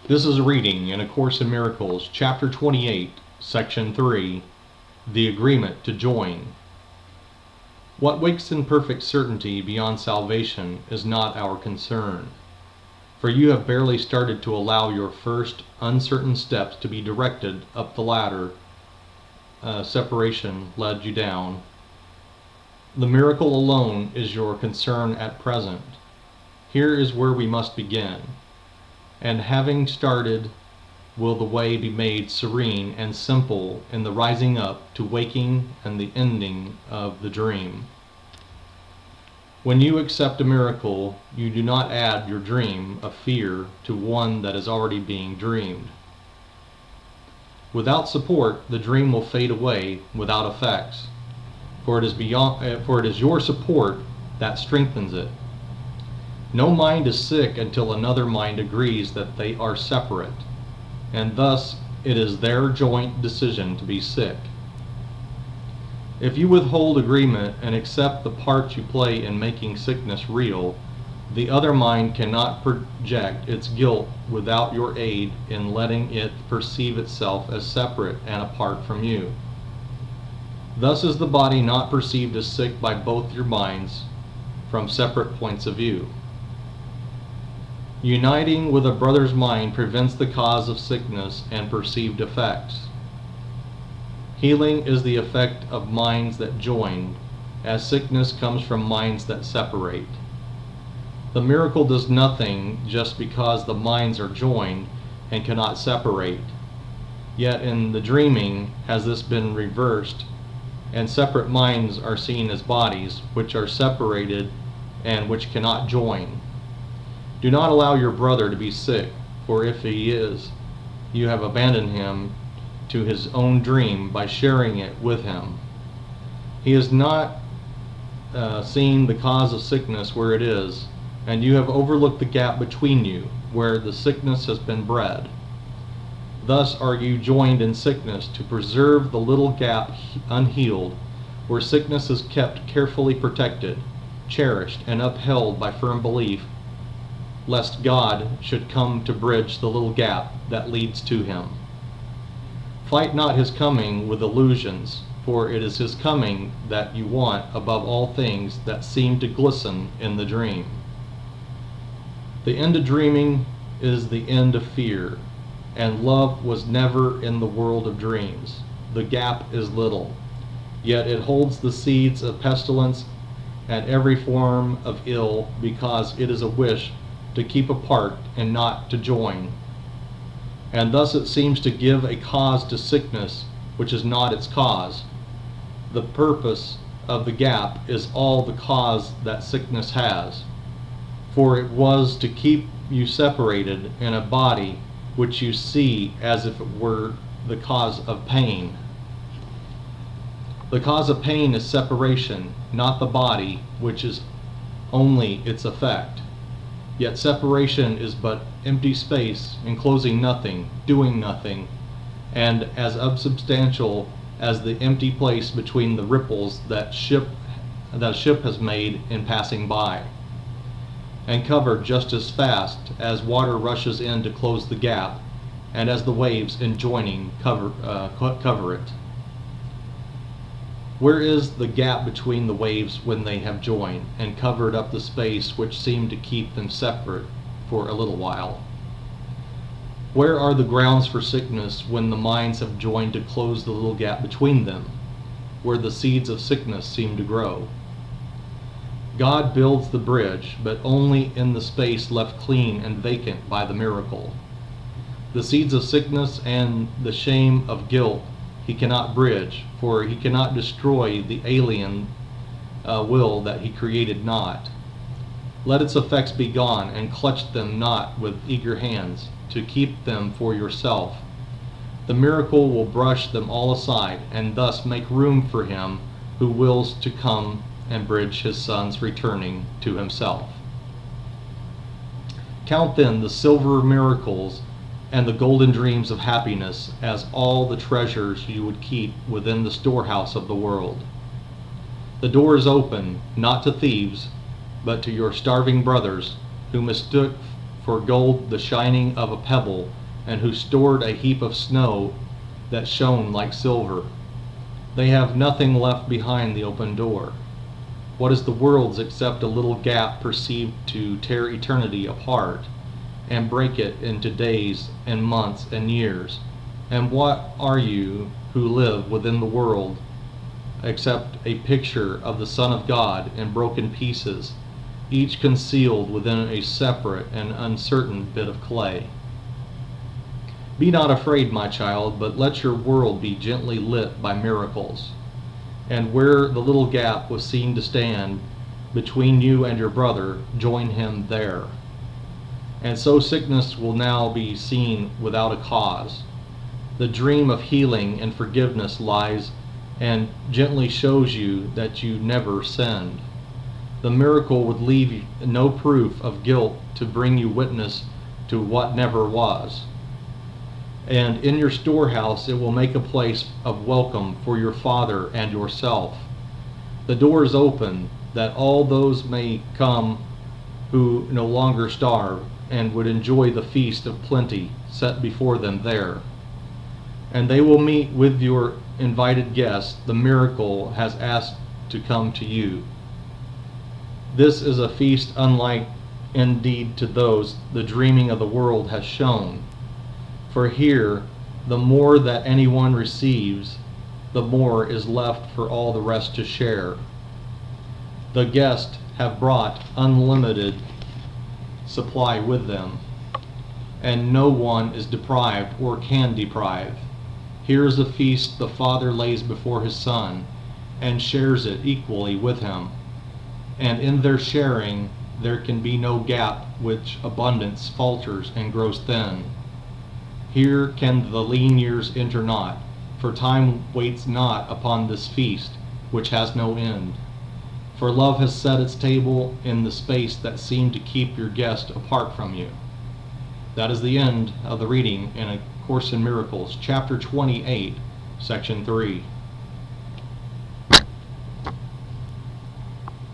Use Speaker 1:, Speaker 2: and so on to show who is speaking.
Speaker 1: This is a reading in A Course in Miracles, Chapter 28, Section 3, The Agreement to Join. What wakes in perfect certainty beyond salvation is not our concern, for you have barely started to allow your first uncertain steps to be directed up the ladder. Separation led you down. The miracle alone is your concern at present. Here is where we must begin. And having started, will the way be made serene and simple in the rising up to waking and the ending of the dream. When you accept a miracle, you do not add your dream of fear to one that is already being dreamed. Without support, the dream will fade away without effects, for it is your support that strengthens it. No mind is sick until another mind agrees that they are separate, and thus it is their joint decision to be sick. If you withhold agreement and accept the part you play in making sickness real, the other mind cannot project its guilt without your aid in letting it perceive itself as separate and apart from you. Thus is the body not perceived as sick by both your minds from separate points of view. Uniting with a brother's mind prevents the cause of sickness and perceived effects. Healing is the effect of minds that join, as sickness comes from minds that separate. The miracle does nothing just because the minds are joined and cannot separate. Yet in the dreaming has this been reversed, and separate minds are seen as bodies which are separated and which cannot join. Do not allow your brother to be sick, for if he is, you have abandoned him to his own dream by sharing it with him. He has not seen the cause of sickness where it is, and you have overlooked the gap between you, where the sickness has been bred. Thus are you joined in sickness to preserve the little gap unhealed, where sickness is kept carefully protected, cherished, and upheld by firm belief, lest God should come to bridge the little gap that leads to him. Fight not his coming with illusions, for it is his coming that you want above all things that seem to glisten in the dream. The end of dreaming is the end of fear, and love was never in the world of dreams. The gap is little, yet it holds the seeds of pestilence and every form of ill, because it is a wish to keep apart and not to join. And thus it seems to give a cause to sickness which is not its cause. The purpose of the gap is all the cause that sickness has, for it was to keep you separated in a body which you see as if it were the cause of pain. The cause of pain is separation, not the body, which is only its effect. Yet separation is but empty space, enclosing nothing, doing nothing, and as unsubstantial as the empty place between the ripples that ship has made in passing by, and covered just as fast as water rushes in to close the gap, and as the waves in joining cover it. Where is the gap between the waves when they have joined and covered up the space which seemed to keep them separate for a little while? Where are the grounds for sickness when the minds have joined to close the little gap between them, where the seeds of sickness seem to grow? God builds the bridge, but only in the space left clean and vacant by the miracle. The seeds of sickness and the shame of guilt he cannot bridge, for he cannot destroy the alien will that he created not. Let its effects be gone, and clutch them not with eager hands, to keep them for yourself. The miracle will brush them all aside, and thus make room for him who wills to come and bridge his son's returning to himself. Count then the silver miracles and the golden dreams of happiness as all the treasures you would keep within the storehouse of the world. The door is open, not to thieves, but to your starving brothers who mistook for gold the shining of a pebble, and who stored a heap of snow that shone like silver. They have nothing left behind the open door. What is the world's except a little gap perceived to tear eternity apart, and break it into days and months and years? And what are you who live within the world except a picture of the Son of God in broken pieces, each concealed within a separate and uncertain bit of clay? Be not afraid, my child, but let your world be gently lit by miracles. And where the little gap was seen to stand between you and your brother, join him there. And so sickness will now be seen without a cause. The dream of healing and forgiveness lies and gently shows you that you never sinned. The miracle would leave no proof of guilt to bring you witness to what never was. And in your storehouse it will make a place of welcome for your Father and yourself. The door is open that all those may come who no longer starve and would enjoy the feast of plenty set before them there. And they will meet with your invited guests the miracle has asked to come to you. This is a feast unlike indeed to those the dreaming of the world has shown. For here, the more that anyone receives, the more is left for all the rest to share. The guests have brought unlimited supply with them, and no one is deprived or can deprive. Here is a feast the Father lays before his Son, and shares it equally with him. And in their sharing, there can be no gap which abundance falters and grows thin. Here can the lean years enter not, for time waits not upon this feast, which has no end. For love has set its table in the space that seemed to keep your guest apart from you. That is the end of the reading in A Course in Miracles, chapter 28, section 3.